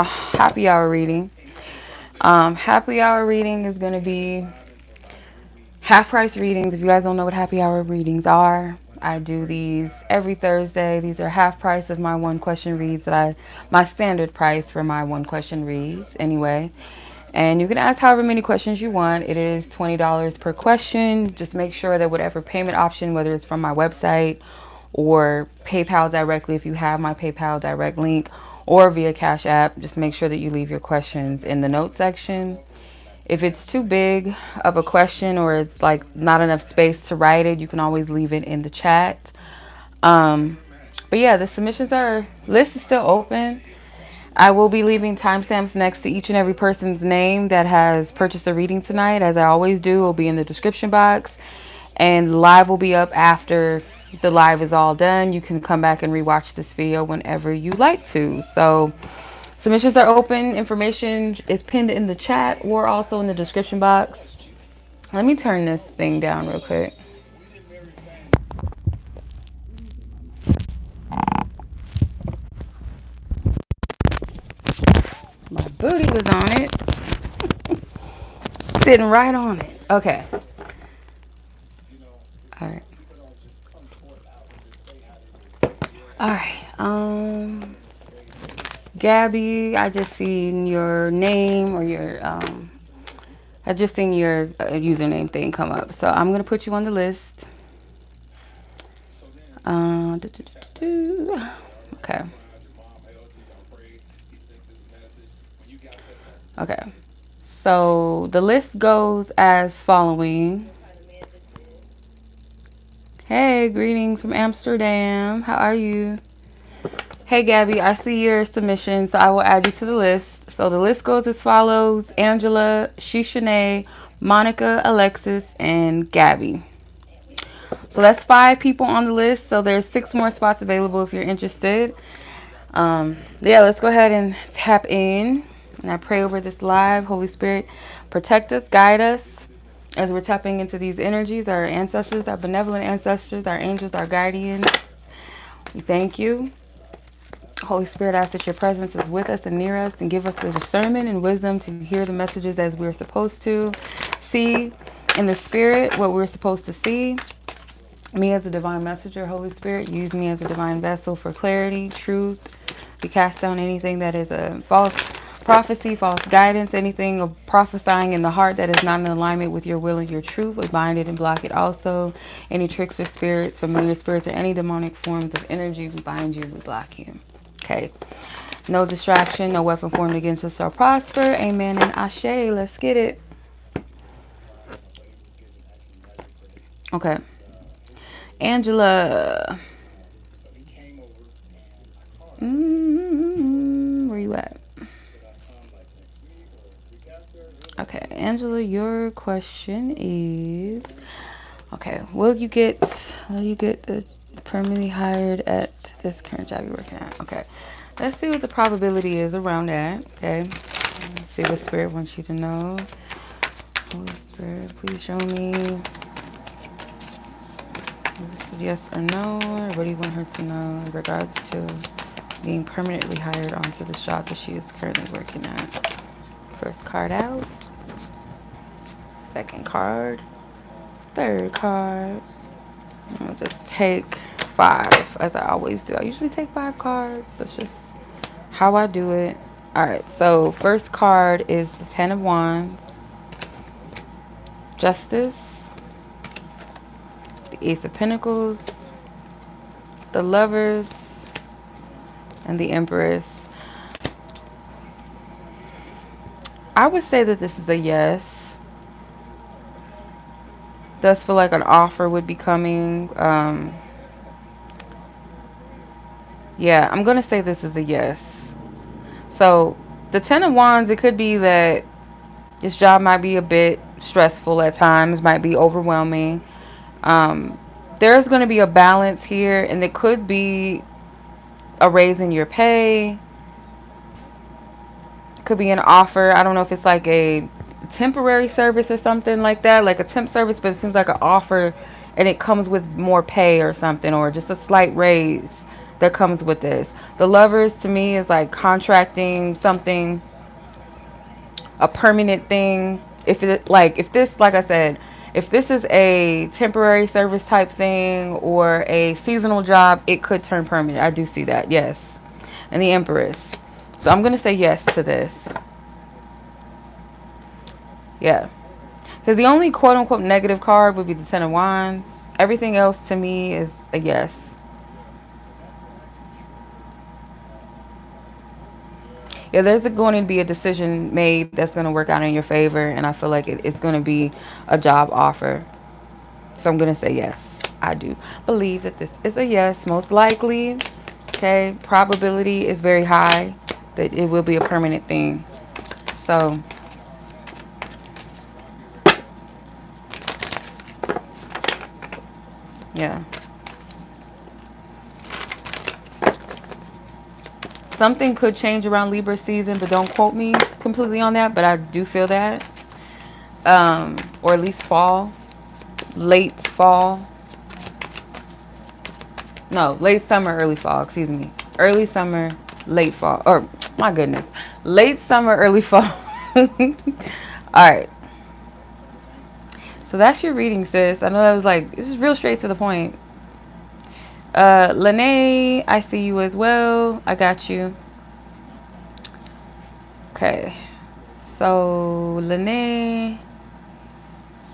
happy hour reading. Happy hour reading is going to be half price readings. If you guys don't know what happy hour readings are, I do these every Thursday. These are half price of my one question reads my standard price for my one question reads anyway. And you can ask however many questions you want. It is $20 per question. Just make sure that whatever payment option, whether it's from my website or PayPal directly, if you have my PayPal direct link, or via Cash App, just make sure that you leave your questions in the notes section. If it's too big of a question or it's like not enough space to write it, you can always leave it in the chat. But yeah, the submissions list is still open. I will be leaving timestamps next to each and every person's name that has purchased a reading tonight. As I always do, it will be in the description box. And live will be up after the live is all done. You can come back and rewatch this video whenever you like to. So submissions are open. Information is pinned in the chat or also in the description box. Let me turn this thing down real quick. My booty was on it. Sitting right on it. Okay. All right. All right. Gabi, I just seen your name or I just seen your username thing come up. So I'm going to put you on the list. Okay. Okay. So the list goes as following. Hey, greetings from Amsterdam. How are you? Hey, Gabi, I see your submission, so I will add you to the list. So the list goes as follows: Angela, Sheshaney, Monica, Alexis, and Gabi. So that's 5 people on the list. So there's 6 more spots available if you're interested. Yeah, let's go ahead and tap in. And I pray over this live. Holy Spirit, protect us, guide us as we're tapping into these energies, our ancestors, our benevolent ancestors, our angels, our guardians. We thank you. Holy Spirit, I ask that your presence is with us and near us and give us the discernment and wisdom to hear the messages as we're supposed to, see in the spirit what we're supposed to see. Me as a divine messenger, Holy Spirit, use me as a divine vessel for clarity, truth. We cast down anything that is a false prophecy, false guidance, anything of prophesying in the heart that is not in alignment with your will and your truth. We bind it and block it also. Any tricks or spirits, familiar spirits, or any demonic forms of energy, we bind you, we block you. Okay. No distraction, no weapon formed against us shall prosper. Amen and ashe. Let's get it. Okay. Angela. Where you at? Okay, Angela, your question is, okay, will you get the permanently hired at this current job you're working at? Okay, let's see what the probability is around that. Okay, let's see what Spirit wants you to know. Holy Spirit, please show me if this is yes or no, or what do you want her to know in regards to being permanently hired onto this job that she is currently working at. First card out, second card, third card. I'll just take 5 as I always do. I usually take 5 cards. That's just how I do it. All right, so first card is the 10 of Wands, Justice, the Ace of Pentacles, the Lovers, and the Empress. I would say that this is a yes. Does feel like an offer would be coming. Yeah, I'm going to say this is a yes. So the 10 of Wands, it could be that this job might be a bit stressful at times, might be overwhelming. There's going to be a balance here, and it could be a raise in your pay. Could be an offer. I don't know if it's like a temporary service or something like that, like a temp service, but it seems like an offer and it comes with more pay or something, or just a slight raise that comes with this. The Lovers to me is like contracting something, a permanent thing. If it if this, like I said, if this is a temporary service type thing or a seasonal job, it could turn permanent. I do see that, yes. And the Empress. So I'm gonna say yes to this. Yeah. Because the only quote unquote negative card would be the Ten of Wands. Everything else to me is a yes. Yeah, there's going to be a decision made that's going to work out in your favor, and I feel like it's going to be a job offer. So I'm going to say yes. I do believe that this is a yes, most likely. Okay, probability is very high that it will be a permanent thing. So yeah. Something could change around Libra season, but don't quote me completely on that. But I do feel that. Or at least fall. Late fall. No, late summer, early fall. Excuse me. Early summer, late fall. Or, my goodness. Late summer, early fall. Alright. So that's your reading, sis. I know that was like, it was real straight to the point. Lanay, I see you as well. I got you. Okay. So, Lanay,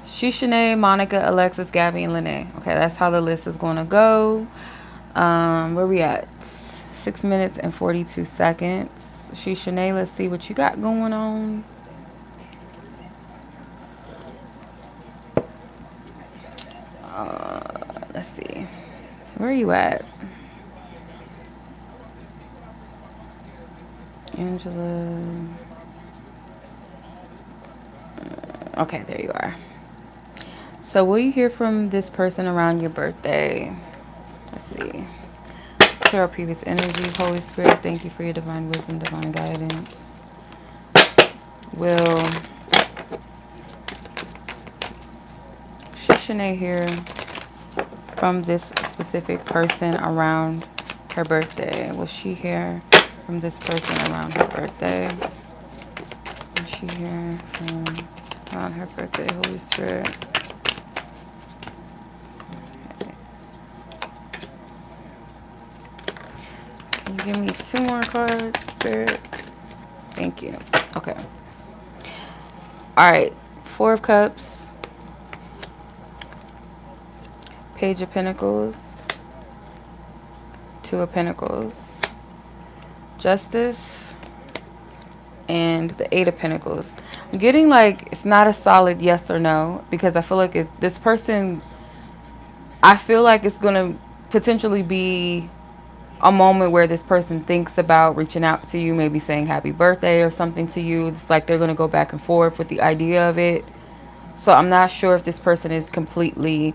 Sheshaney, Monica, Alexis, Gabi, and Lanay. Okay, that's how the list is going to go. Where we at? 6 minutes and 42 seconds. Sheshaney, let's see what you got going on. Let's see. Where are you at? Angela. Okay, there you are. So will you hear from this person around your birthday? Let's see. Let's clear our previous energy. Holy Spirit, thank you for your divine wisdom, divine guidance. Will Sheshaney hear from this specific person around her birthday? Will she hear from this person around her birthday? Will she hear from around her birthday, Holy Spirit? Okay. Can you give me 2 more cards, Spirit? Thank you. Okay. Alright. 4 of Cups. Page of Pentacles, 2 of Pentacles, Justice, and the 8 of Pentacles. I'm getting like it's not a solid yes or no because I feel like this person, I feel like it's going to potentially be a moment where this person thinks about reaching out to you, maybe saying happy birthday or something to you. It's like they're going to go back and forth with the idea of it. So I'm not sure if this person is completely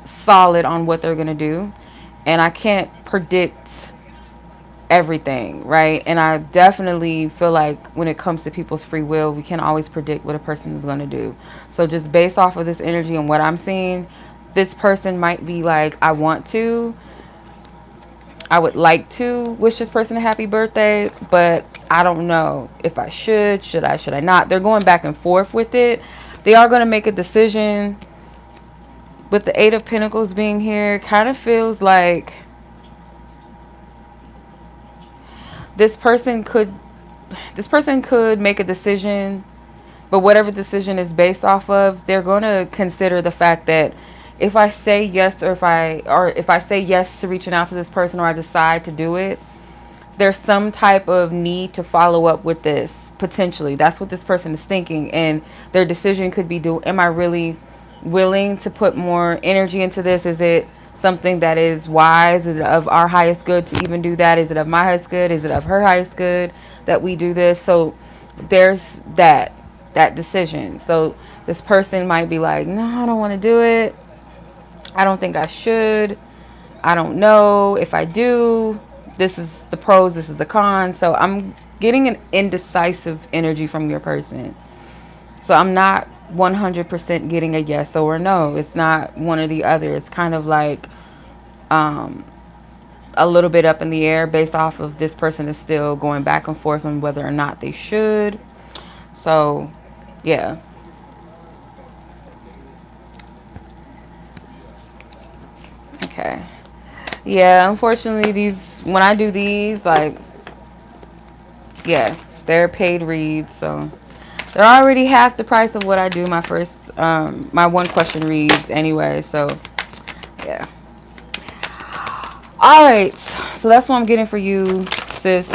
solid on what they're gonna do, and I can't predict everything, right? And I definitely feel like when it comes to people's free will, we can't always predict what a person is gonna do. So just based off of this energy and what I'm seeing, this person might be like, I would like to wish this person a happy birthday, but I don't know if I should I not. They're going back and forth with it. They are going to make a decision. With the 8 of Pentacles being here, kind of feels like this person could make a decision, but whatever decision is based off of, they're going to consider the fact that if I say yes, or if I say yes to reaching out to this person, or I decide to do it, there's some type of need to follow up with this potentially. That's what this person is thinking, and their decision could be, am I really willing to put more energy into this? Is it something that is wise? Is it of our highest good to even do that? Is it of my highest good? Is it of her highest good that we do this? So there's that decision. So this person might be like, no, I don't want to do it. I don't think I should. I don't know if I do. This is the pros, this is the cons. So I'm getting an indecisive energy from your person. So I'm not 100% getting a yes or a no. It's not one or the other. It's kind of like um, a little bit up in the air based off of this person is still going back and forth on whether or not they should. So, yeah. Okay. Yeah, unfortunately, these, when I do these, like, yeah, they're paid reads, so they're already half the price of what I do my first, my one question reads anyway, so, yeah. All right, so that's what I'm getting for you, sis.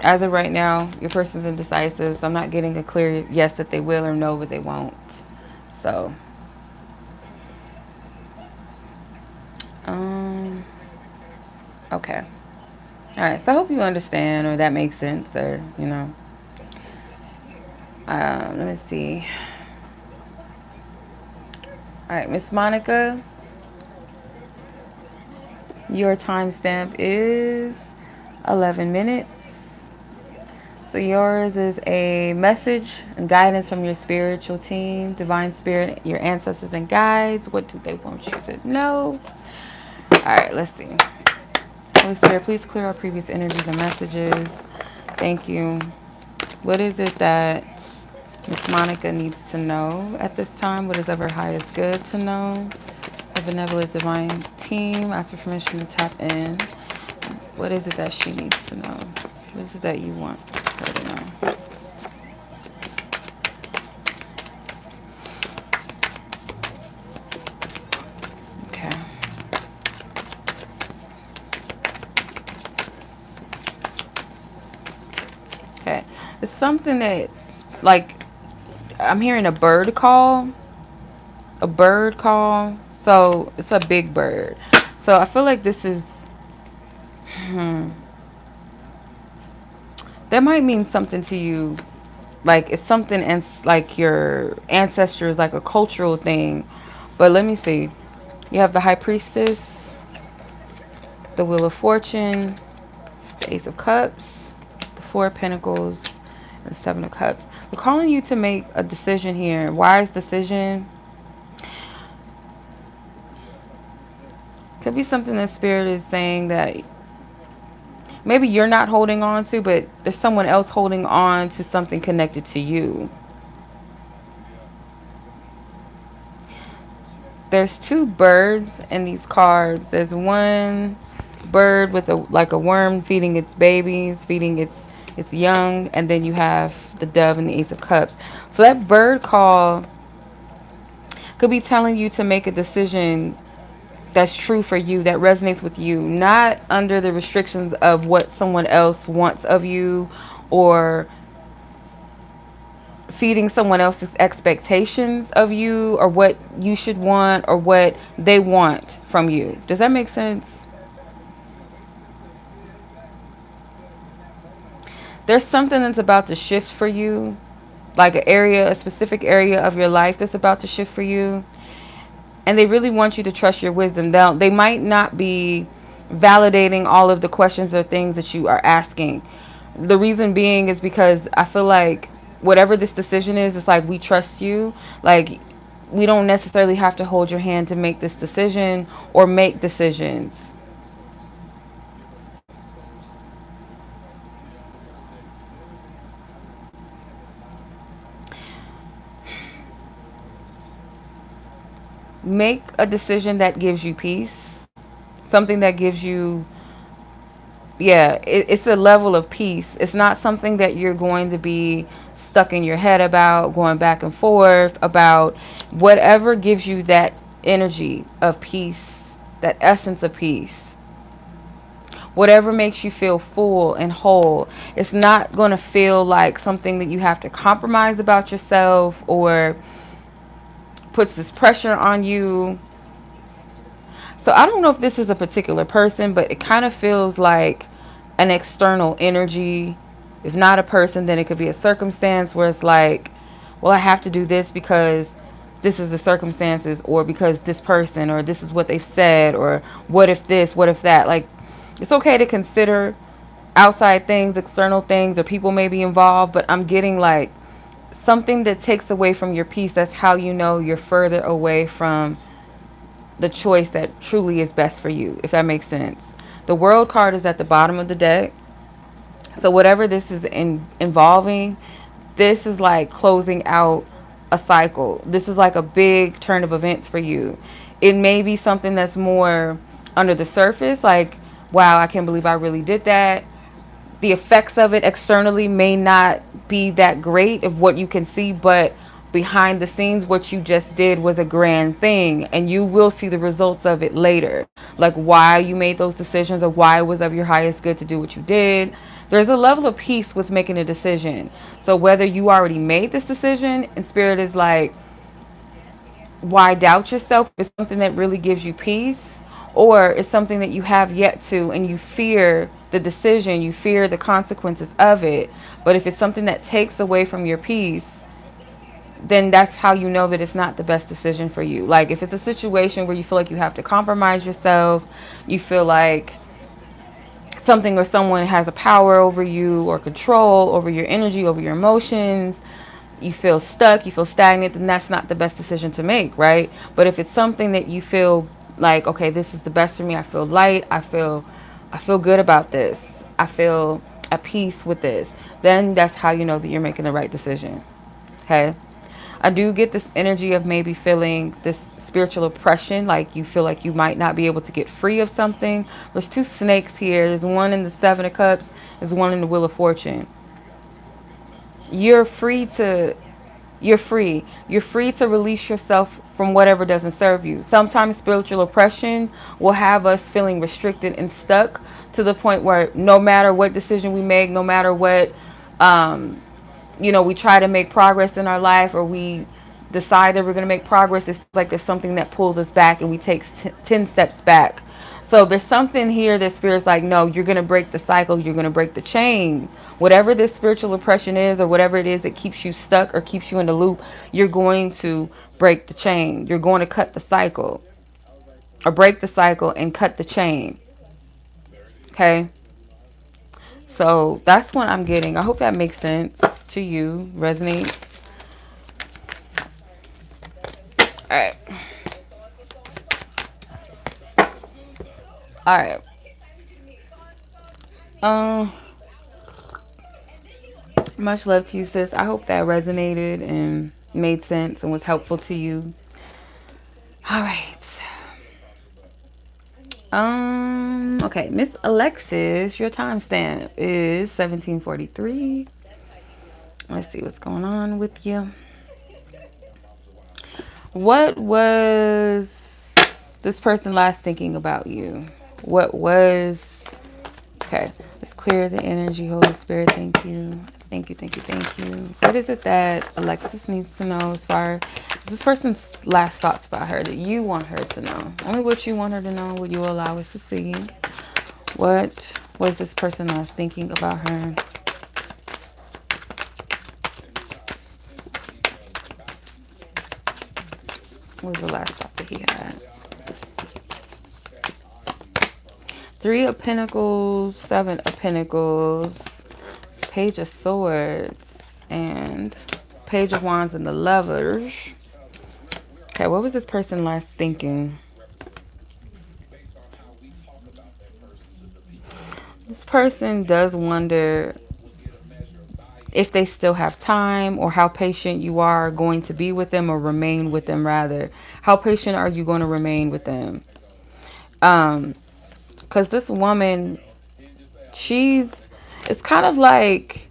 As of right now, your person's indecisive, so I'm not getting a clear yes that they will or no but they won't. So, okay. All right, so I hope you understand or that makes sense or, you know. Let me see. All right, Miss Monica, your timestamp is 11 minutes. So yours is a message and guidance from your spiritual team, divine spirit, your ancestors and guides. What do they want you to know? All right, let's see. Holy Spirit, please clear our previous energies and messages. Thank you. What is it that Miss Monica needs to know at this time? What is ever highest good to know? A benevolent divine team, ask for permission to tap in. What is it that she needs to know? What is it that you want her to know? Okay. Okay. It's something that's like, I'm hearing a bird call. A bird call. So it's a big bird. So I feel like this is, that might mean something to you. Like it's something, and like your ancestors, like a cultural thing. But let me see. You have the High Priestess, the Wheel of Fortune, the Ace of Cups, the Four of Pentacles, and the Seven of Cups. We're calling you to make a decision here. Wise decision. Could be something that Spirit is saying that maybe you're not holding on to, but there's someone else holding on to something connected to you. There's two birds in these cards. There's one bird with a worm feeding its babies, feeding its young, and then you have the dove and the Ace of Cups. So that bird call could be telling you to make a decision that's true for you, that resonates with you, not under the restrictions of what someone else wants of you or feeding someone else's expectations of you or what you should want or what they want from you. Does that make sense? There's something that's about to shift for you, like a specific area of your life that's about to shift for you. And they really want you to trust your wisdom. They might not be validating all of the questions or things that you are asking. The reason being is because I feel like whatever this decision is, it's like we trust you. Like we don't necessarily have to hold your hand to make this decision or make decisions. Make a decision that gives you peace. Something that gives you, yeah, it's a level of peace. It's not something that you're going to be stuck in your head about, going back and forth about. Whatever gives you that energy of peace, that essence of peace. Whatever makes you feel full and whole. It's not going to feel like something that you have to compromise about yourself or puts this pressure on you. So I don't know if this is a particular person, but it kind of feels like an external energy. If not a person, then it could be a circumstance where it's like, well, I have to do this because this is the circumstances, or because this person, or this is what they've said, or what if this, what if that. Like, it's okay to consider outside things, external things, or people may be involved, but I'm getting like something that takes away from your peace. That's how you know you're further away from the choice that truly is best for you, if that makes sense. The World card is at the bottom of the deck. So whatever this is involving, this is like closing out a cycle. This is like a big turn of events for you. It may be something that's more under the surface, like, wow, I can't believe I really did that. The effects of it externally may not be that great of what you can see, but behind the scenes, what you just did was a grand thing, and you will see the results of it later, like why you made those decisions or why it was of your highest good to do what you did. There's a level of peace with making a decision. So whether you already made this decision and spirit is like, why doubt yourself, is something that really gives you peace, or it's something that you have yet to, and you fear the decision, you fear the consequences of it. But if it's something that takes away from your peace, then that's how you know that it's not the best decision for you. Like if it's a situation where you feel like you have to compromise yourself, you feel like something or someone has a power over you or control over your energy, over your emotions, you feel stuck, you feel stagnant, then that's not the best decision to make, right? But if it's something that you feel like, okay, this is the best for me, I feel light, I feel good about this, I feel at peace with this, then that's how you know that you're making the right decision. Okay? I do get this energy of maybe feeling this spiritual oppression, like you feel like you might not be able to get free of something. There's two snakes here. There's one in the Seven of Cups. There's one in the Wheel of Fortune. You're free. You're free to release yourself from whatever doesn't serve you. Sometimes spiritual oppression will have us feeling restricted and stuck to the point where no matter what decision we make, no matter what, we try to make progress in our life, or we decide that we're going to make progress, it's like there's something that pulls us back and we take 10 steps back. So there's something here that spirit's like, no, you're going to break the cycle. You're going to break the chain. Whatever this spiritual oppression is, or whatever it is that keeps you stuck or keeps you in the loop, you're going to break the chain. You're going to cut the cycle, or break the cycle and cut the chain. Okay. So that's what I'm getting. I hope that makes sense to you, resonates. All right. All right. Much love to you, sis. I hope that resonated and made sense and was helpful to you. All right. Okay, Miss Alexis, your timestamp is 1743. Let's see what's going on with you. What was this person last thinking about you? What was... Okay, let's clear the energy, Holy Spirit. Thank you. Thank you, thank you, thank you. What is it that Alexis needs to know as far as this person's last thoughts about her that you want her to know? Only what you want her to know, what you allow us to see. What was this person last thinking about her? What was the last thought that he had? Three of Pentacles, Seven of Pentacles, Page of Swords, and Page of Wands and the Lovers. Okay, what was this person last thinking? This person does wonder if they still have time, or how patient you are going to be with them, or remain with them rather. How patient are you going to remain with them? Because this woman, it's kind of like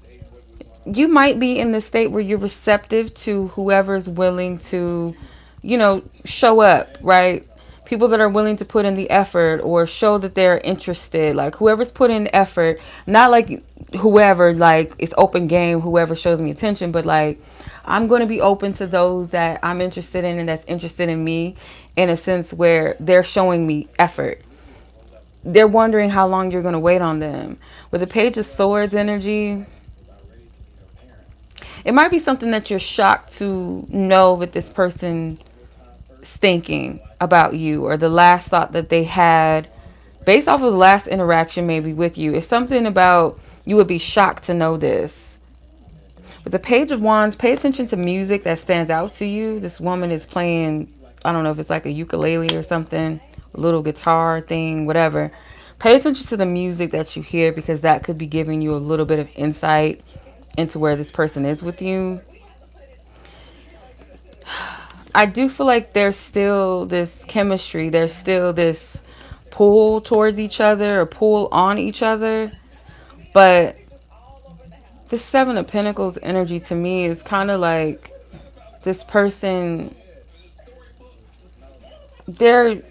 you might be in the state where you're receptive to whoever's willing to, show up, right? People that are willing to put in the effort or show that they're interested. Like whoever's put in effort, not like whoever, like it's open game, whoever shows me attention, but like I'm going to be open to those that I'm interested in and that's interested in me, in a sense where they're showing me effort. They're wondering how long you're going to wait on them. With the Page of Swords energy, it might be something that you're shocked to know that this person is thinking about you, or the last thought that they had based off of the last interaction maybe with you. It's something about you would be shocked to know this. With the Page of Wands, pay attention to music that stands out to you. This woman is playing I don't know if it's like a ukulele or something, a little guitar thing, whatever. Pay attention to the music that you hear, because that could be giving you a little bit of insight into where this person is with you. I do feel like there's still this chemistry. There's still this pull towards each other or pull on each other. But this Seven of Pentacles energy to me is kind of like this person, they're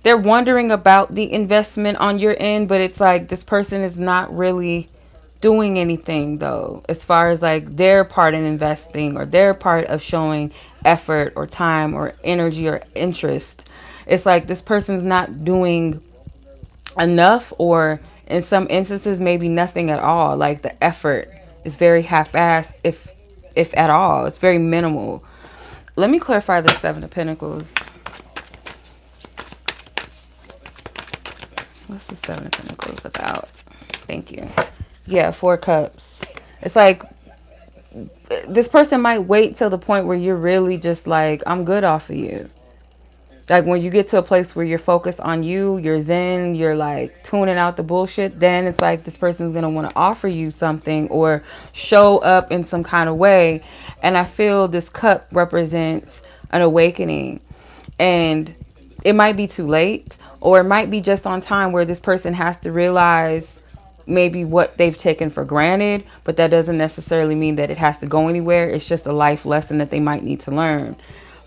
wondering about the investment on your end, but it's like this person is not really doing anything though, as far as like their part in investing or their part of showing effort or time or energy or interest. It's like this person's not doing enough, or in some instances maybe nothing at all. Like the effort is very half-assed, if at all. It's very minimal. Let me clarify the Seven of Pentacles. What's the Seven of Pentacles about? Thank you. Yeah, Four Cups. It's like this person might wait till the point where you're really just like, I'm good off of you. Like when you get to a place where you're focused on you, you're zen, you're like tuning out the bullshit, then it's like this person's going to want to offer you something or show up in some kind of way. And I feel this cup represents an awakening. And it might be too late, or it might be just on time, where this person has to realize maybe what they've taken for granted, but that doesn't necessarily mean that it has to go anywhere. It's just a life lesson that they might need to learn.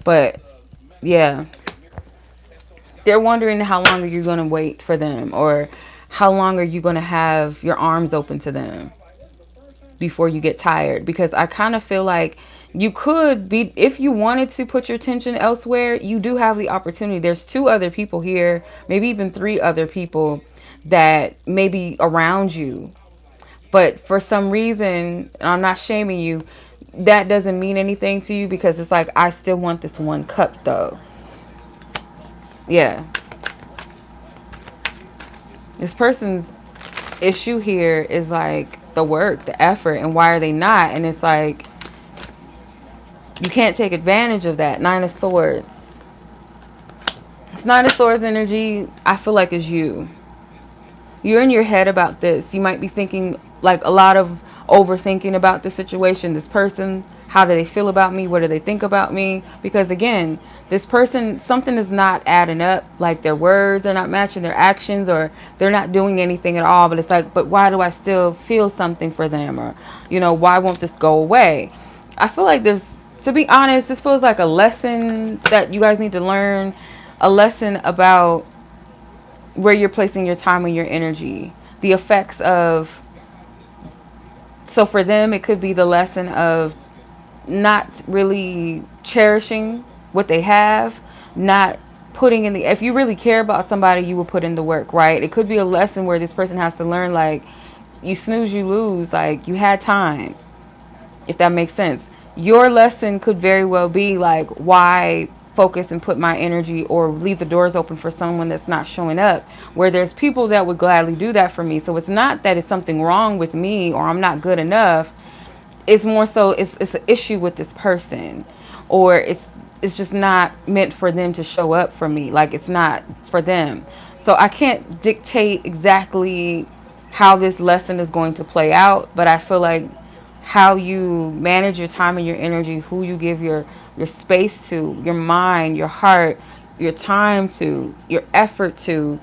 But yeah, they're wondering how long are you going to wait for them, or how long are you going to have your arms open to them before you get tired. Because I kind of feel like you could be, if you wanted to put your attention elsewhere, you do have the opportunity. There's two other people here, maybe even three other people that may be around you. But for some reason, and I'm not shaming you, that doesn't mean anything to you, because it's like, I still want this one cup though. Yeah. This person's issue here is like the work, the effort, and why are they not? And it's like, you can't take advantage of that. Nine of Swords. It's Nine of Swords energy, I feel like, is you. You're in your head about this. You might be thinking like a lot of overthinking about the situation. This person, how do they feel about me? What do they think about me? Because again, this person, something is not adding up. Like their words are not matching their actions, or they're not doing anything at all. But it's like, but why do I still feel something for them? Or, you know, why won't this go away? I feel like there's, to be honest, this feels like a lesson that you guys need to learn. A lesson about where you're placing your time and your energy. The effects of, so for them, it could be the lesson of not really cherishing what they have, not putting in the, if you really care about somebody, you will put in the work, right? It could be a lesson where this person has to learn, like, you snooze, you lose, like, you had time, if that makes sense. Your lesson could very well be like, why focus and put my energy or leave the doors open for someone that's not showing up, where there's people that would gladly do that for me. So it's not that it's something wrong with me or I'm not good enough. It's more so it's an issue with this person, or it's just not meant for them to show up for me. Like, it's not for them. So I can't dictate exactly how this lesson is going to play out, but I feel like how you manage your time and your energy, who you give your space to, your mind, your heart, your time to, your effort to,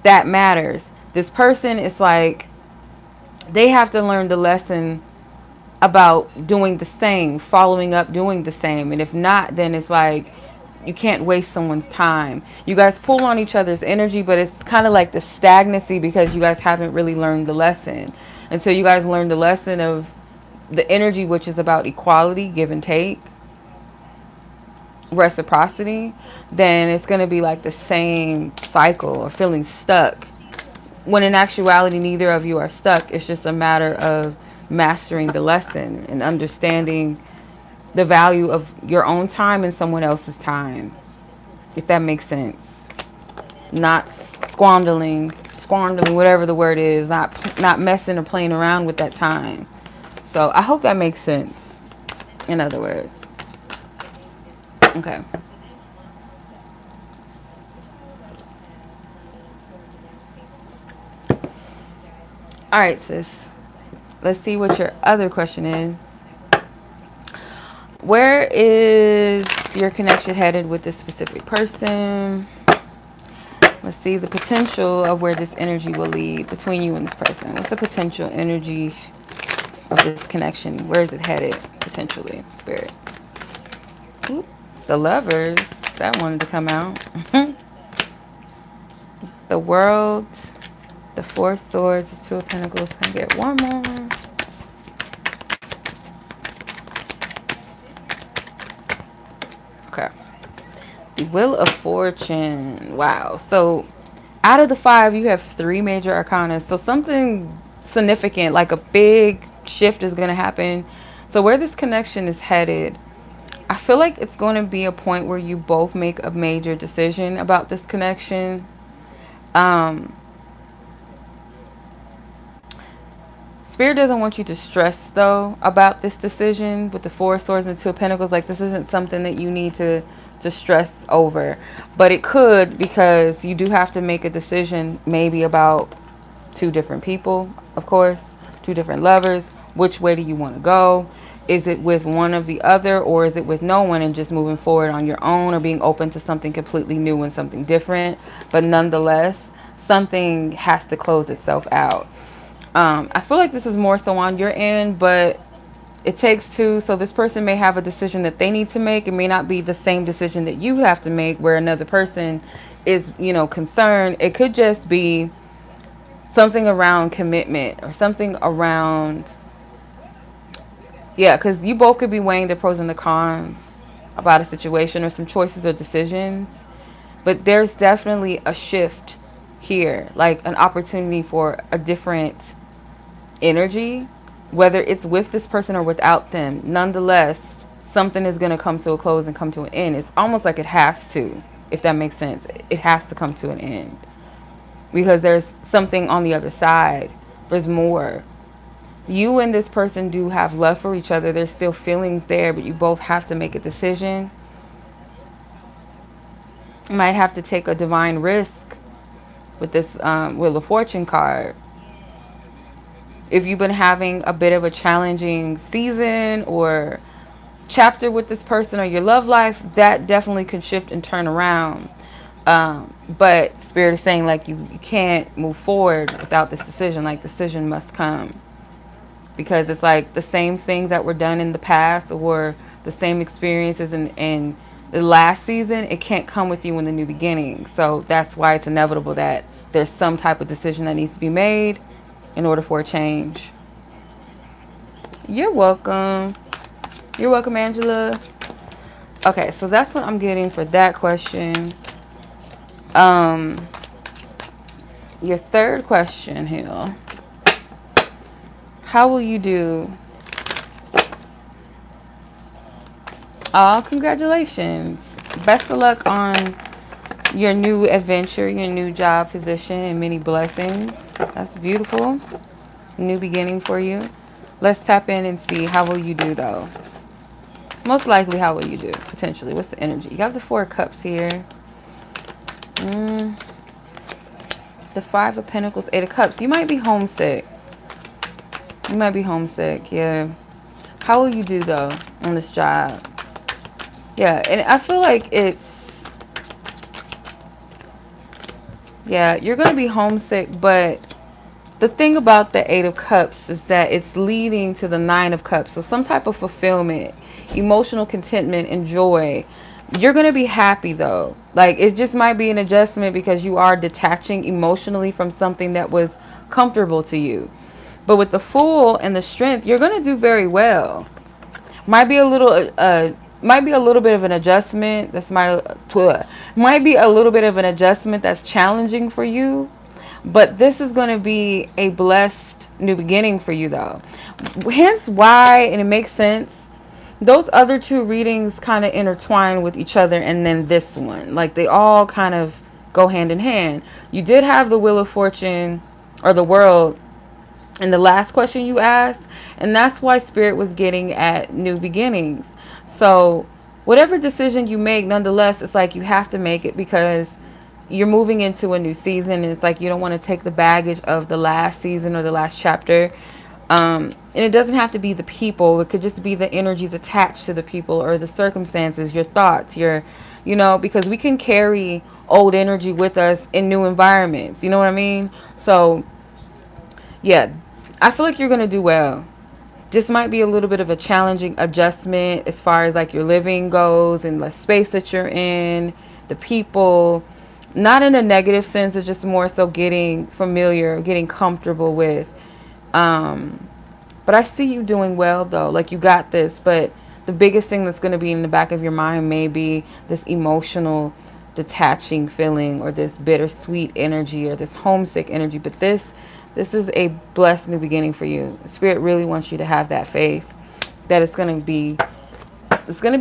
that matters. This person is like, they have to learn the lesson about doing the same, following up, doing the same. And if not, then it's like, you can't waste someone's time. You guys pull on each other's energy, but it's kind of like the stagnancy, because you guys haven't really learned the lesson. Until you guys learn the lesson of the energy, which is about equality, give and take, reciprocity, then it's going to be like the same cycle, or feeling stuck, when in actuality neither of you are stuck. It's just a matter of mastering the lesson and understanding the value of your own time and someone else's time, if that makes sense. Not squandering whatever the word is, not messing or playing around with that time. So I hope that makes sense, in other words. Okay. All right, sis. Let's see what your other question is. Where is your connection headed with this specific person? Let's see the potential of where this energy will lead between you and this person. What's the potential energy of this connection? Where is it headed potentially, Spirit? Ooh, the Lovers. That wanted to come out. The World. The Four Swords. The Two of Pentacles. Can I get one more? Okay. The Wheel of Fortune. Wow. So out of the 5, you have 3 major arcana. So something significant, like a big shift is going to happen. So where this connection is headed, I feel like it's going to be a point where you both make a major decision about this connection. Spirit doesn't want you to stress, though, about this decision with the Four Swords and Two of Pentacles. Like, this isn't something that you need to stress over. But it could, because you do have to make a decision maybe about 2 different people, of course, 2 different lovers. Which way do you want to go? Is it with one of the other, or is it with no one and just moving forward on your own, or being open to something completely new and something different? But nonetheless, something has to close itself out. I feel like this is more so on your end, but it takes 2. So this person may have a decision that they need to make. It may not be the same decision that you have to make, where another person is, concerned. It could just be something around commitment or something around, because you both could be weighing the pros and the cons about a situation or some choices or decisions. But there's definitely a shift here, like an opportunity for a different energy, whether it's with this person or without them. Nonetheless, something is going to come to a close and come to an end. It's almost like it has to, if that makes sense. It has to come to an end, because there's something on the other side. There's more. You and this person do have love for each other. There's still feelings there, but you both have to make a decision. You might have to take a divine risk with this Wheel of Fortune card. If you've been having a bit of a challenging season or chapter with this person or your love life, that definitely can shift and turn around. But Spirit is saying, like, you can't move forward without this decision. Like, decision must come. Because it's like the same things that were done in the past, or the same experiences in the last season, it can't come with you in the new beginning. So that's why it's inevitable that there's some type of decision that needs to be made in order for a change. You're welcome. You're welcome, Angela. Okay, so that's what I'm getting for that question. Your third question here. How will you do? Oh, congratulations. Best of luck on your new adventure, your new job position, and many blessings. That's beautiful. New beginning for you. Let's tap in and see, how will you do, though? Most likely, how will you do, potentially? What's the energy? You have the 4 of Cups here. The 5 of Pentacles, 8 of Cups. You might be homesick. You might be homesick, yeah. How will you do, though, on this job? Yeah, and I feel like it's... Yeah, you're going to be homesick, but the thing about the 8 of Cups is that it's leading to the 9 of Cups. So some type of fulfillment, emotional contentment, and joy. You're going to be happy, though. Like, it just might be an adjustment because you are detaching emotionally from something that was comfortable to you. But with the Fool and the Strength, you're going to do very well. Might be a little bit of an adjustment. Might be a little bit of an adjustment that's challenging for you. But this is going to be a blessed new beginning for you, though. Hence why, and it makes sense, those other 2 readings kind of intertwine with each other, and then this one. Like, they all kind of go hand in hand. You did have the Wheel of Fortune, or the World, in the last question you asked, and that's why Spirit was getting at new beginnings. So whatever decision you make, nonetheless, it's like you have to make it, because you're moving into a new season, and it's like you don't want to take the baggage of the last season or the last chapter. And it doesn't have to be the people. It could just be the energies attached to the people or the circumstances, your thoughts, your, because we can carry old energy with us in new environments. You know what I mean? So, yeah, I feel like you're going to do well. This might be a little bit of a challenging adjustment as far as like your living goes and the space that you're in, the people, not in a negative sense. It's just more so getting familiar, getting comfortable with. But I see you doing well though. Like you got this. But the biggest thing that's going to be in the back of your mind may be this emotional detaching feeling or this bittersweet energy or this homesick energy. But this is a blessed new beginning for you. Spirit really wants you to have that faith that it's going to be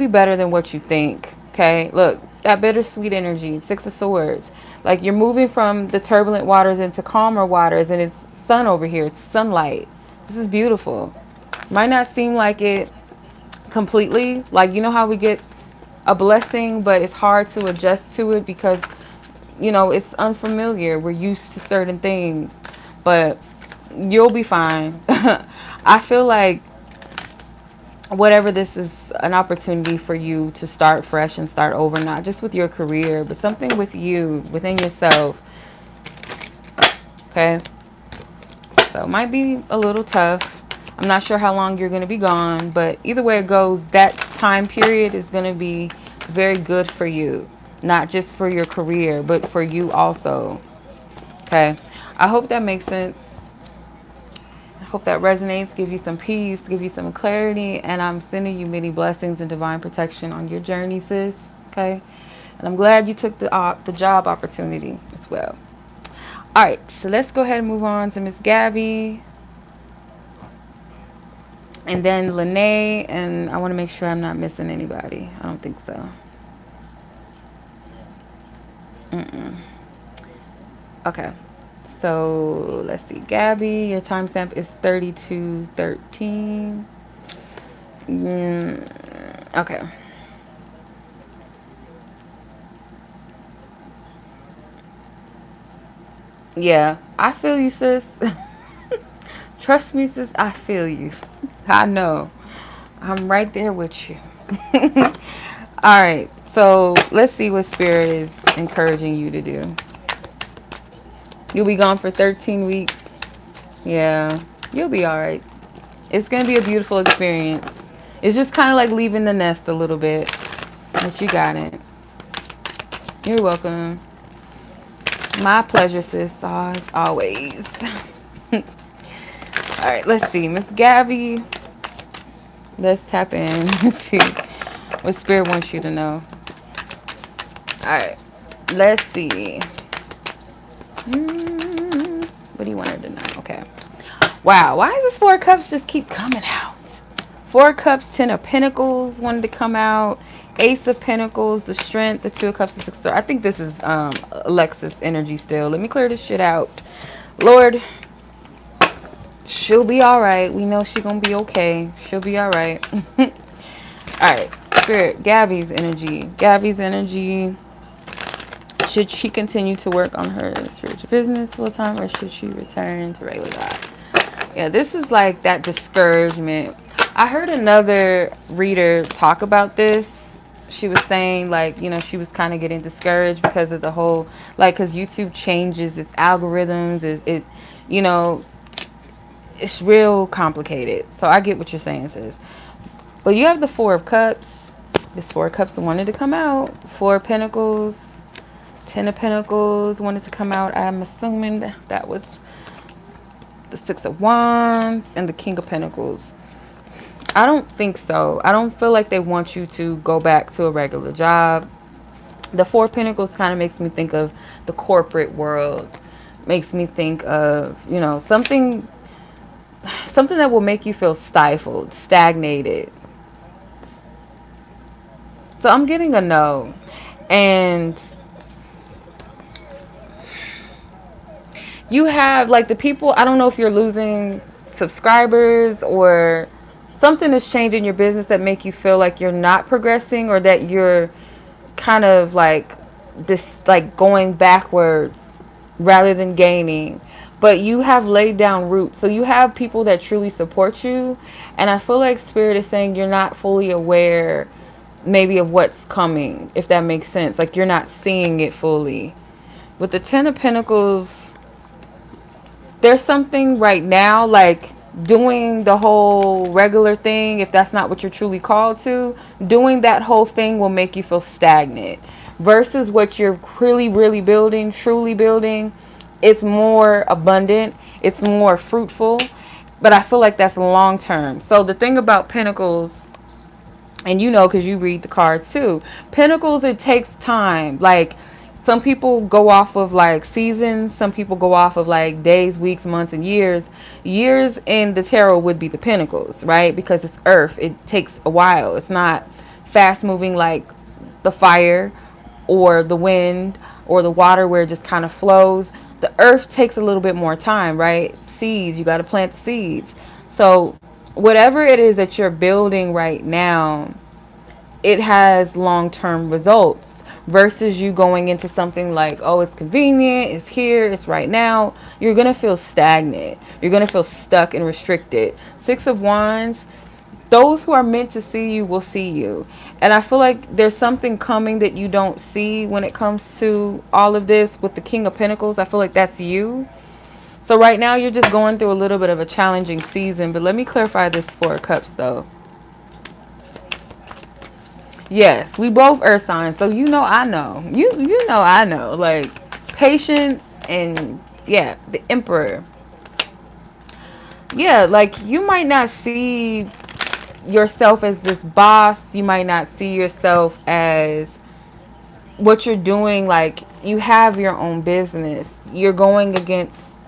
better than what you think. Okay, look, that bittersweet energy, 6 of Swords. Like you're moving from the turbulent waters into calmer waters, and it's sun over here. It's sunlight. This is beautiful. Might not seem like it completely. Like, how we get a blessing, but it's hard to adjust to it because, it's unfamiliar. We're used to certain things. But you'll be fine. I feel like whatever this is an opportunity for you to start fresh and start over, not just with your career, but something with you, within yourself. Okay? So it might be a little tough. I'm not sure how long you're going to be gone, but either way it goes, that time period is going to be very good for you. Not just for your career, but for you also. Okay? I hope that makes sense. I hope that resonates, give you some peace, give you some clarity, and I'm sending you many blessings and divine protection on your journey, sis. Okay? And I'm glad you took the job opportunity as well. All right, so let's go ahead and move on to Miss Gabi. And then Lanay, and I want to make sure I'm not missing anybody. I don't think so. Okay. So let's see. Gabi, your timestamp is 3213. Okay. Yeah, I feel you, sis. Trust me, sis, I feel you. I know. I'm right there with you. All right, so let's see what Spirit is encouraging you to do. You'll be gone for 13 weeks. Yeah, you'll be all right. It's going to be a beautiful experience. It's just kind of like leaving the nest a little bit. But you got it. You're welcome. My pleasure, sis, as always. All right, let's see. Miss Gabi. Let's tap in. Let's see what Spirit wants you to know. All right, let's see. What do you want her to know? Okay. Wow, why does this 4 of Cups just keep coming out? 4 of Cups, 10 of Pentacles wanted to come out. Ace of Pentacles, the Strength, the 2 of Cups, the 6 of Swords. I think this is Alexis energy still. Let me clear this shit out. Lord, she'll be all right. We know she's going to be okay. She'll be all right. All right, Spirit, Gabi's energy. Gabi's energy. Should she continue to work on her spiritual business full time, or should she return to regular job? Yeah, this is like that discouragement. I heard another reader talk about this. She was saying like, she was kind of getting discouraged because of the whole, like, because YouTube changes its algorithms. It's real complicated. So I get what you're saying, sis. But you have the 4 of Cups. This 4 of Cups wanted to come out. 4 of Pentacles. 10 of Pentacles wanted to come out. I'm assuming that was the 6 of Wands and the King of Pentacles. I don't think so. I don't feel like they want you to go back to a regular job. The 4 of Pentacles kind of makes me think of the corporate world. Makes me think of, something that will make you feel stifled, stagnated. So I'm getting a no. And you have like the people, I don't know if you're losing subscribers or something is changing your business that make you feel like you're not progressing, or that you're kind of like this, like, going backwards rather than gaining. But you have laid down roots. So you have people that truly support you. And I feel like Spirit is saying you're not fully aware maybe of what's coming, if that makes sense. Like, you're not seeing it fully. With the Ten of Pentacles, there's something right now, like doing the whole regular thing, if that's not what you're truly called to, doing that whole thing will make you feel stagnant. Versus what you're really building, truly building, it's more abundant, it's more fruitful. But I feel like that's long term. So the thing about Pentacles, and you know, because you read the cards too, Pentacles, it takes time. Like, some people go off of like seasons, some people go off of like days, weeks, months, and years. Years in the tarot would be the Pentacles, right? Because it's earth, it takes a while. It's not fast moving like the fire or the wind or the water, where it just kind of flows. The earth takes a little bit more time, right? Seeds, you got to plant the seeds. So whatever it is that you're building right now, it has long-term results. Versus you going into something like, oh, it's convenient, it's here, it's right now, you're gonna feel stagnant, you're gonna feel stuck and restricted. Six of Wands, those who are meant to see you will see you. And I feel like there's something coming that you don't see when it comes to all of this. With the King of Pentacles, I feel like that's you. So right now you're just going through a little bit of a challenging season. But let me clarify this Four of Cups though. Yes, we both earth signs. So you know I know. You know I know. Like, patience and, yeah, the Emperor. Yeah, like, you might not see yourself as this boss. You might not see yourself as what you're doing. Like, you have your own business. You're going against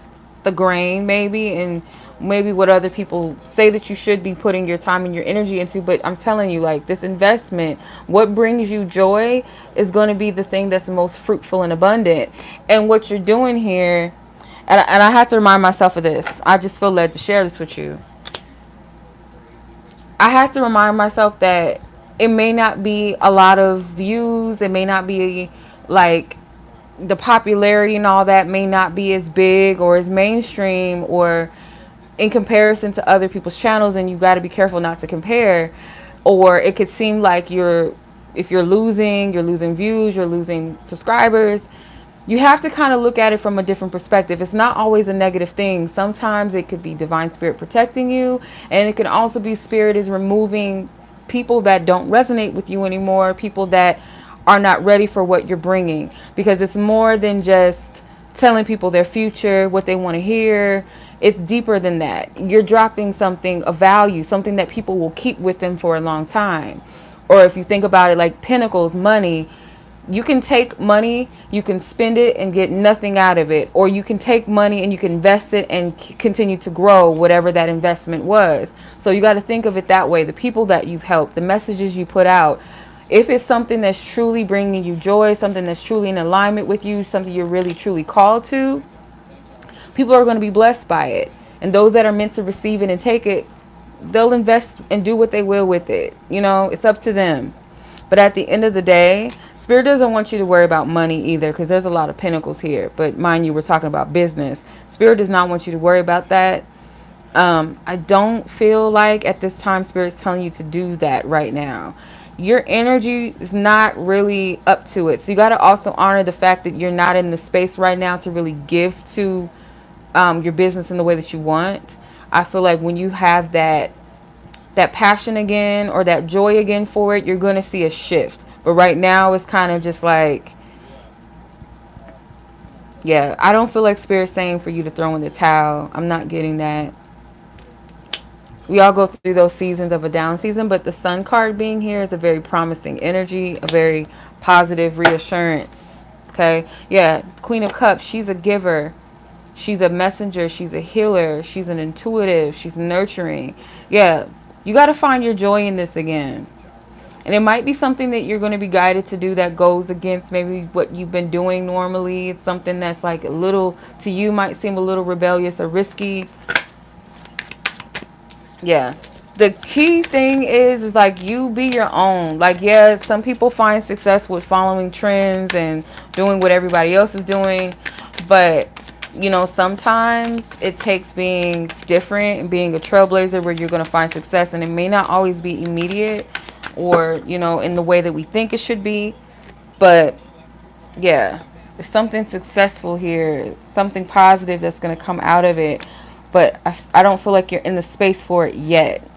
the grain maybe, and maybe what other people say that you should be putting your time and your energy into. But I'm telling you, like, this investment, what brings you joy is going to be the thing that's the most fruitful and abundant. And what you're doing here, and I have to remind myself of this, I just feel led to share this with you. I have to remind myself that it may not be a lot of views, it may not be like the popularity and all that may not be as big or as mainstream or in comparison to other people's channels, and you got to be careful not to compare. Or it could seem like if you're losing views, you're losing subscribers. You have to kind of look at it from a different perspective. It's not always a negative thing. Sometimes it could be divine spirit protecting you, and it can also be spirit is removing people that don't resonate with you anymore, people that are not ready for what you're bringing, because it's more than just telling people their future, what they want to hear. It's deeper than that. You're dropping something of value, something that people will keep with them for a long time. Or if you think about it like Pentacles, money, you can take money, you can spend it and get nothing out of it. Or you can take money and you can invest it and continue to grow whatever that investment was. So you got to think of it that way. The people that you've helped, the messages you put out, if it's something that's truly bringing you joy, something that's truly in alignment with you, something you're really truly called to, people are going to be blessed by it. And those that are meant to receive it and take it, they'll invest and do what they will with it. You know, it's up to them. But at the end of the day, Spirit doesn't want you to worry about money either, because there's a lot of pentacles here. But mind you, we're talking about business. Spirit does not want you to worry about that. I don't feel like at this time Spirit's telling you to do that right now. Your energy is not really up to it. So you got to also honor the fact that you're not in the space right now to really give to your business in the way that you want. I feel like when you have that passion again or that joy again for it, you're going to see a shift. But right now it's kind of just like, yeah, I don't feel like Spirit's saying for you to throw in the towel. I'm not getting that. We all go through those seasons of a down season, but the Sun card being here is a very promising energy, a very positive reassurance. Okay, yeah, Queen of Cups, she's a giver. She's a messenger. She's a healer. She's an intuitive. She's nurturing. Yeah, you got to find your joy in this again. And it might be something that you're going to be guided to do that goes against maybe what you've been doing normally. It's something that's like a little, to you, might seem a little rebellious or risky. Yeah. the key thing is like you be your own. Like, yeah, some people find success with following trends and doing what everybody else is doing, but you know, sometimes it takes being different and being a trailblazer where you're going to find success, and it may not always be immediate or, you know, in the way that we think it should be. But yeah, it's something successful here, something positive that's going to come out of it, but I don't feel like you're in the space for it yet.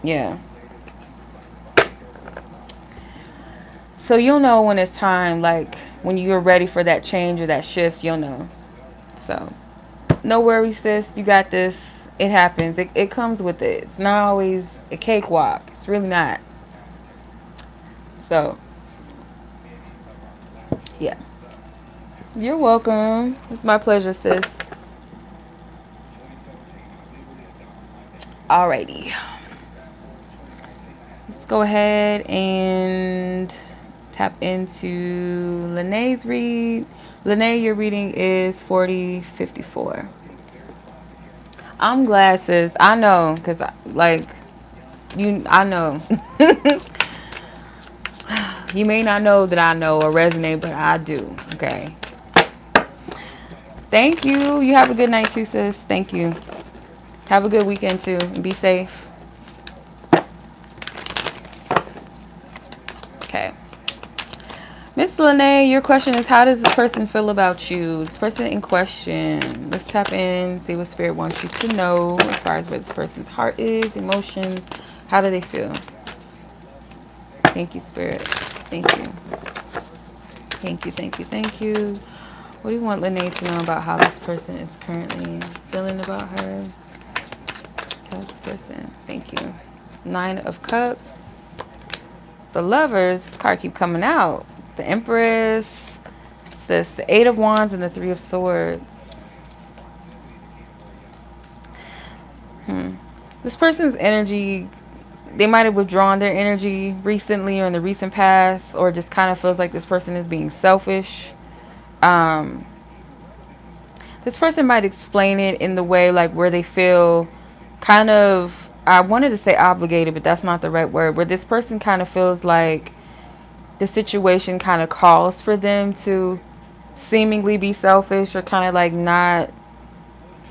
Yeah. So you'll know when it's time, like when you're ready for that change or that shift, you'll know. So no worries, sis. You got this. It happens. It comes with it. It's not always a cakewalk. It's really not. So, yeah. You're welcome. It's my pleasure, sis. Alrighty. Let's go ahead and tap into Lanay's read. Lanay, your reading is 4054. I'm glad, sis. I know, because, like, I know. You may not know that I know or resonate, but I do. Okay. Thank you. You have a good night too, sis. Thank you. Have a good weekend too. And be safe. Okay. Miss Lanay, your question is, how does this person feel about you? This person in question. Let's tap in, see what Spirit wants you to know as far as where this person's heart is, emotions. How do they feel? Thank you, Spirit. Thank you. Thank you, thank you, thank you. What do you want Lanay to know about how this person is currently feeling about her? This person. Thank you. 9 of Cups. The Lovers. This card keep coming out. The Empress. Says the 8 of Wands and the 3 of Swords. This person's energy, they might have withdrawn their energy recently or in the recent past, or just kind of feels like this person is being selfish. This person might explain it in the way like where they feel kind of, I wanted to say obligated, but that's not the right word, where this person kind of feels like the situation kind of calls for them to seemingly be selfish or kind of like not,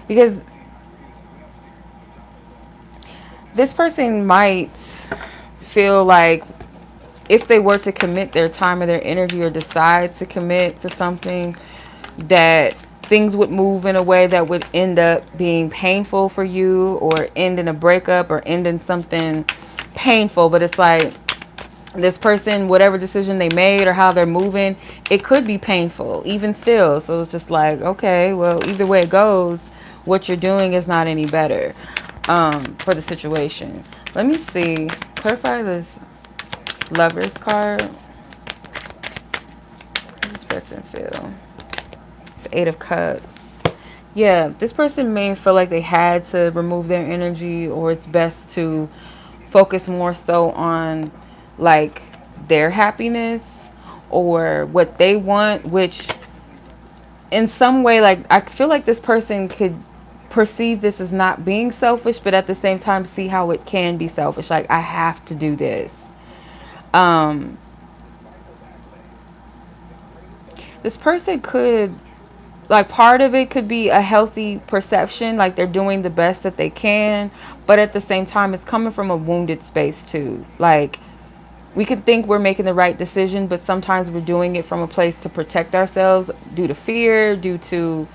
because this person might feel like if they were to commit their time or their energy or decide to commit to something, that things would move in a way that would end up being painful for you, or end in a breakup, or end in something painful. But it's like this person, whatever decision they made or how they're moving, it could be painful even still. So it's just like, okay, well, either way it goes, what you're doing is not any better for the situation. Let me see. Clarify this Lovers card. How does this person feel? The 8 of Cups. Yeah, this person may feel like they had to remove their energy, or it's best to focus more so on like their happiness or what they want, which in some way, like I feel like this person could perceive this as not being selfish, but at the same time see how it can be selfish. Like, I have to do this. This person could, like, part of it could be a healthy perception, like they're doing the best that they can, but at the same time it's coming from a wounded space too. Like, we could think we're making the right decision, but sometimes we're doing it from a place to protect ourselves due to fear, due to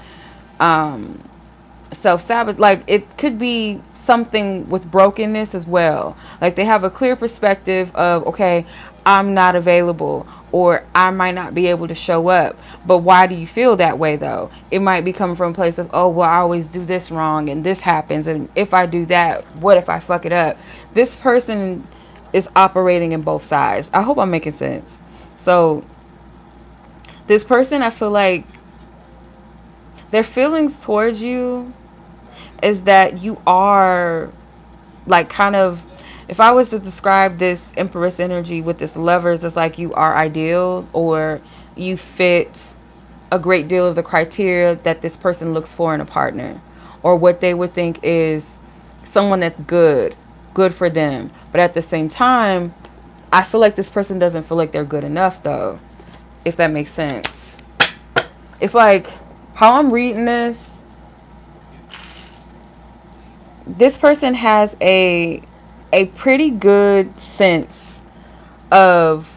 self-sabotage. Like, it could be something with brokenness as well. Like, they have a clear perspective of, okay, I'm not available, or I might not be able to show up. But why do you feel that way though? It might be coming from a place of, oh, well, I always do this wrong and this happens, and if I do that, what if I fuck it up? This person is operating in both sides. I hope I'm making sense. So this person, I feel like their feelings towards you is that you are like kind of, if I was to describe this Empress energy with this Lovers, it's like you are ideal, or you fit a great deal of the criteria that this person looks for in a partner, or what they would think is someone that's good for them. But at the same time, I feel like this person doesn't feel like they're good enough though, if that makes sense. It's like how I'm reading this person has a pretty good sense of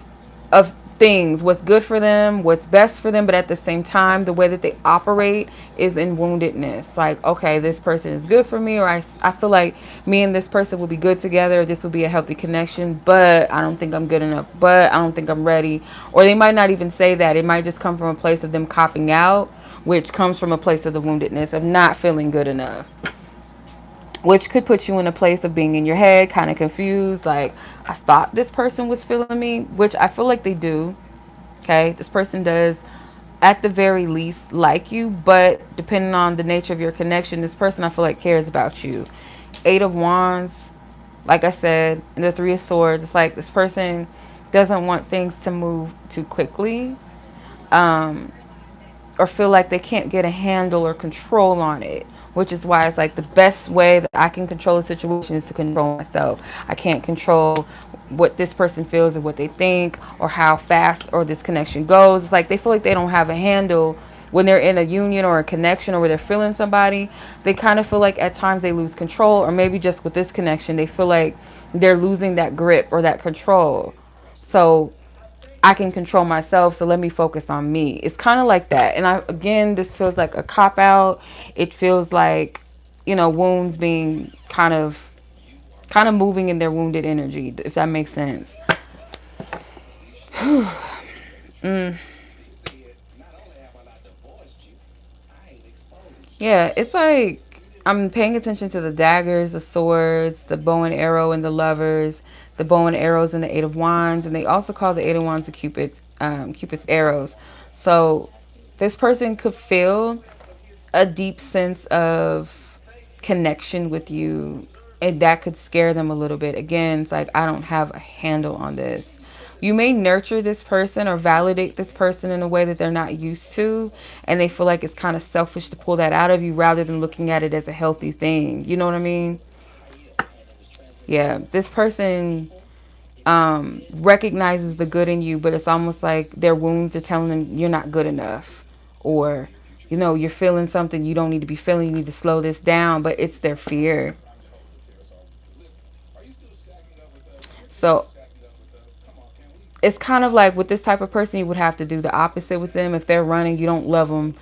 of things, what's good for them, what's best for them, but at the same time, the way that they operate is in woundedness. Like, okay, this person is good for me, or I feel like me and this person will be good together, this will be a healthy connection, but I don't think I'm good enough, but I don't think I'm ready. Or they might not even say that. It might just come from a place of them copping out, which comes from a place of the woundedness of not feeling good enough, which could put you in a place of being in your head, kind of confused. Like, I thought this person was feeling me, which I feel like they do. Okay, this person does at the very least like you, but depending on the nature of your connection, this person I feel like cares about you. 8 of Wands, like I said, and the 3 of Swords, it's like this person doesn't want things to move too quickly, or feel like they can't get a handle or control on it, which is why it's like the best way that I can control a situation is to control myself. I can't control what this person feels or what they think or how fast or this connection goes. It's like they feel like they don't have a handle when they're in a union or a connection or where they're feeling somebody. They kind of feel like at times they lose control, or maybe just with this connection they feel like they're losing that grip or that control. So I can control myself, so let me focus on me. It's kind of like that. And again, this feels like a cop out. It feels like, wounds being kind of moving in their wounded energy, if that makes sense. Yeah, it's like I'm paying attention to the daggers, the swords, the bow and arrow, and the lovers, the bow and arrows, and the 8 of Wands, and they also call the 8 of Wands the Cupid's arrows. So this person could feel a deep sense of connection with you, and that could scare them a little bit. Again, it's like I don't have a handle on this. You may nurture this person or validate this person in a way that they're not used to, and they feel like it's kind of selfish to pull that out of you rather than looking at it as a healthy thing. You know what I mean? Yeah, this person recognizes the good in you, but it's almost like their wounds are telling them you're not good enough, or you're feeling something you don't need to be feeling, you need to slow this down, but it's their fear. So it's kind of like with this type of person, you would have to do the opposite with them. If they're running, you don't love them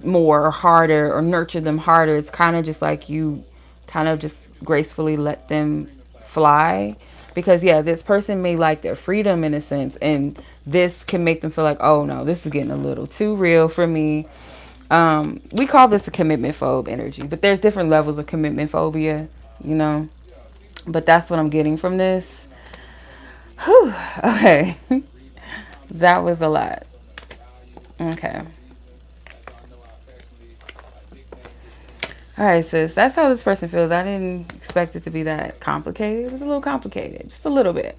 more or harder or nurture them harder. It's kind of just like you kind of just gracefully let them fly. Because, yeah, this person may like their freedom in a sense, and this can make them feel like, oh, no, this is getting a little too real for me. We call this a commitment phobe energy, but there's different levels of commitment phobia, you know. But that's what I'm getting from this. Whew, okay. That was a lot. Okay. All right, sis. That's how this person feels. I didn't expect it to be that complicated. It was a little complicated. Just a little bit.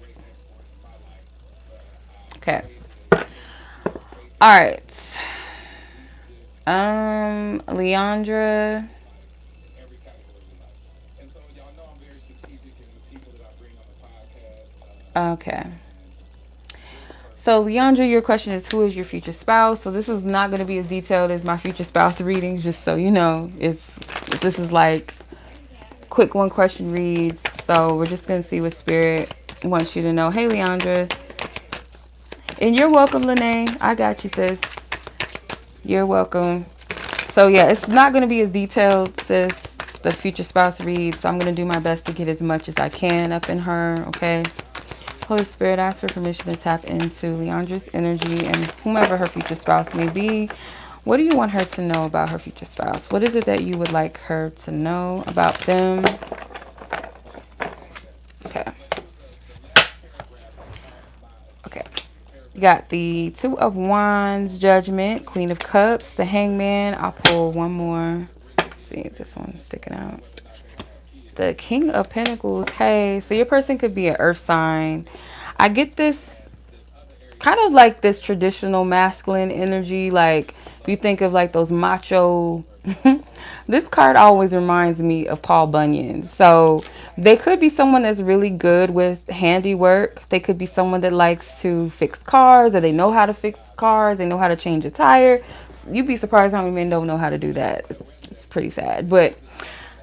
Okay. All right. Leandra. Okay. So, Leandra, your question is, who is your future spouse? So this is not going to be as detailed as my future spouse readings, just so you know. This is like quick one question reads. So we're just going to see what Spirit wants you to know. Hey, Leandra. And you're welcome, Lanay. I got you, sis. You're welcome. So, yeah, it's not going to be as detailed, sis, the future spouse reads. So I'm going to do my best to get as much as I can up in her, okay? Holy Spirit, ask for permission to tap into Leandra's energy and whomever her future spouse may be. What do you want her to know about her future spouse? What is it that you would like her to know about them? Okay. Okay. You got the 2 of Wands, Judgment, Queen of Cups, the Hangman. I'll pull one more. Let's see if this one's sticking out. The King of Pentacles. Hey, so your person could be an earth sign. I get this kind of like this traditional masculine energy, like you think of like those macho. This card always reminds me of Paul Bunyan. So they could be someone that's really good with handiwork. They could be someone that likes to fix cars, or they know how to fix cars. They know how to change a tire. You'd be surprised how many men don't know how to do that. It's pretty sad. But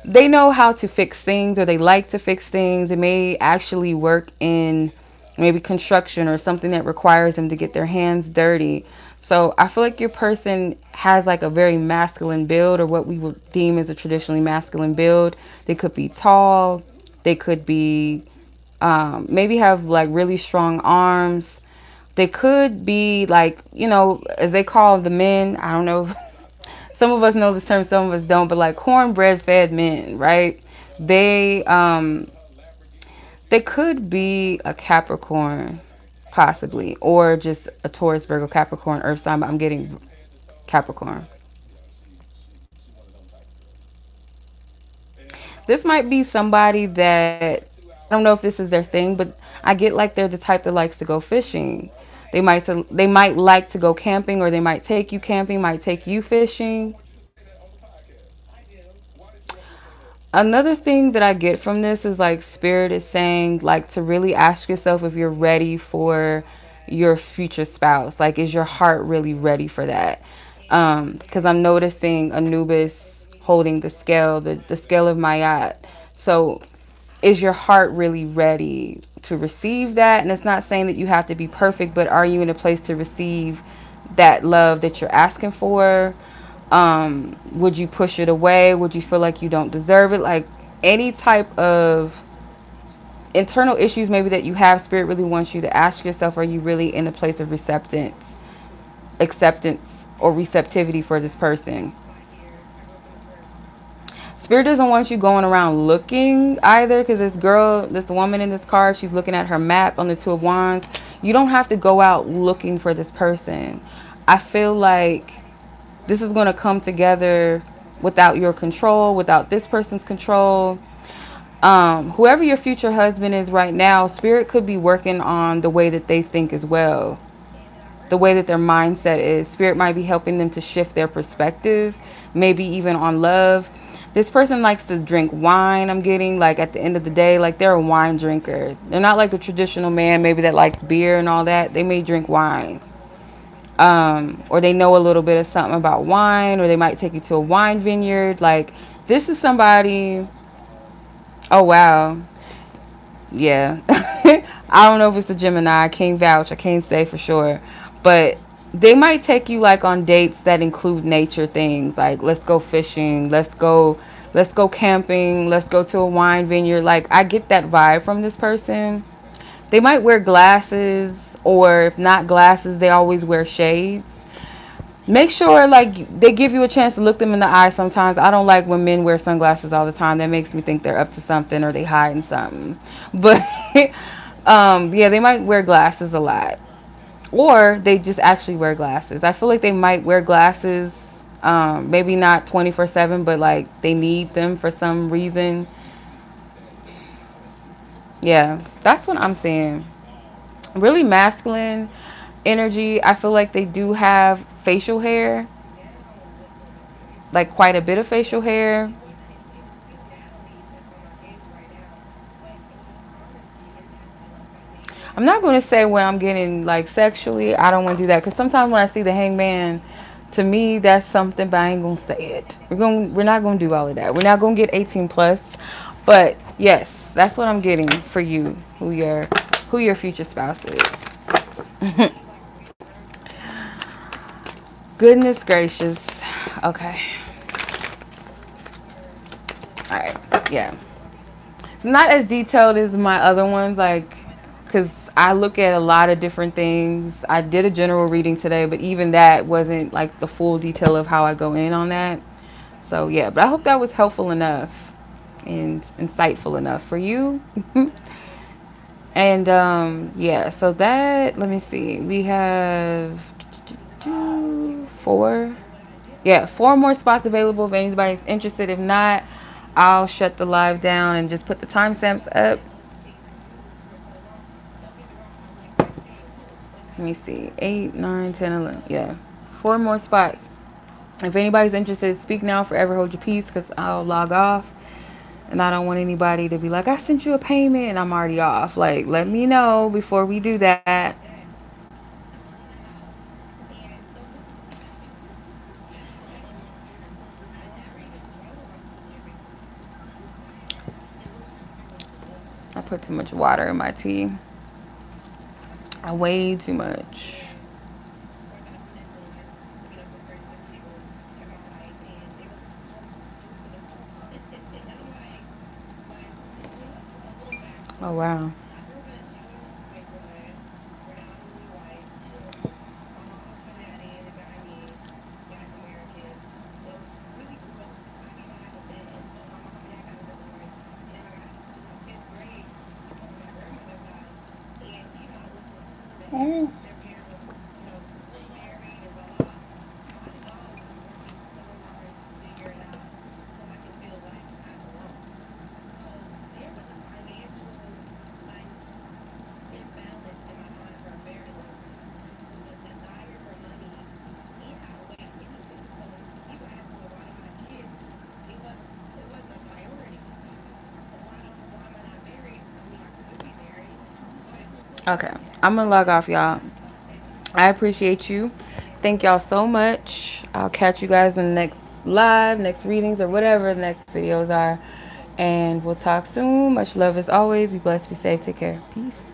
they know how to fix things, or they like to fix things. It may actually work in maybe construction or something that requires them to get their hands dirty. So I feel like your person has like a very masculine build, or what we would deem as a traditionally masculine build. They could be tall. They could be maybe have like really strong arms. They could be like, you know, as they call the men, I don't know, some of us know this term, some of us don't, but like cornbread fed men, right? They they could be a Capricorn, possibly, or just a Taurus, Virgo, Capricorn, Earth sign, but I'm getting Capricorn. This might be somebody that, I don't know if this is their thing, but I get like they're the type that likes to go fishing. They might like to go camping, or they might take you camping, might take you fishing. Another thing that I get from this is like spirit is saying like to really ask yourself if you're ready for your future spouse. Like, is your heart really ready for that? Because I'm noticing Anubis holding the scale, the scale of Mayat. So is your heart really ready to receive that? And it's not saying that you have to be perfect, but are you in a place to receive that love that you're asking for? Would you push it away? Would you feel like you don't deserve it? Like any type of internal issues maybe that you have, spirit really wants you to ask yourself, are you really in a place of acceptance or receptivity for this person? Spirit doesn't want you going around looking either, because this woman in this card, she's looking at her map on the Two of Wands. You don't have to go out looking for this person. I feel like this is going to come together without your control, without this person's control. Whoever your future husband is right now, spirit could be working on the way that they think as well. The way that their mindset is. Spirit might be helping them to shift their perspective, maybe even on love. This person likes to drink wine, I'm getting, like at the end of the day, like they're a wine drinker. They're not like the traditional man maybe that likes beer and all that. They may drink wine. Or they know a little bit of something about wine, or they might take you to a wine vineyard. Like, this is somebody, oh wow, yeah. I don't know if it's a Gemini. I can't vouch. I can't say for sure. But they might take you like on dates that include nature things. Like, let's go fishing. Let's go camping. Let's go to a wine vineyard. Like, I get that vibe from this person. They might wear glasses, or if not glasses, they always wear shades. Make sure like they give you a chance to look them in the eye sometimes. I don't like when men wear sunglasses all the time. That makes me think they're up to something, or they hiding something. But yeah, they might wear glasses a lot. Or they just actually wear glasses. I feel like they might wear glasses, maybe not 24/7, but like they need them for some reason. Yeah, that's what I'm seeing. Really masculine energy. I feel like they do have facial hair, like quite a bit of facial hair. I'm not going to say when I'm getting like sexually. I don't want to do that, because sometimes when I see the hangman, to me that's something, but I ain't gonna say it. We're not gonna do all of that. We're not gonna get 18 plus. But yes, that's what I'm getting for you, who your future spouse is. Goodness gracious. Okay. All right. Yeah. It's not as detailed as my other ones, like, because I look at a lot of different things. I did a general reading today, but even that wasn't like the full detail of how I go in on that. So yeah, but I hope that was helpful enough and insightful enough for you. And yeah, so that, let me see, we have four. Yeah, four more spots available if anybody's interested. If not, I'll shut the live down and just put the timestamps up. Let me see. 8, 9, 10, 11. Yeah. Four more spots. If anybody's interested, speak now, forever hold your peace, because I'll log off. And I don't want anybody to be like, I sent you a payment and I'm already off. Like, let me know before we do that. I put too much water in my tea. Way too much. Oh, wow. Oh. Okay, I'm gonna log off, y'all. I appreciate you. Thank y'all so much. I'll catch you guys in the next live, next readings, or whatever the next videos are. And we'll talk soon. Much love as always. Be blessed, be safe, take care. Peace.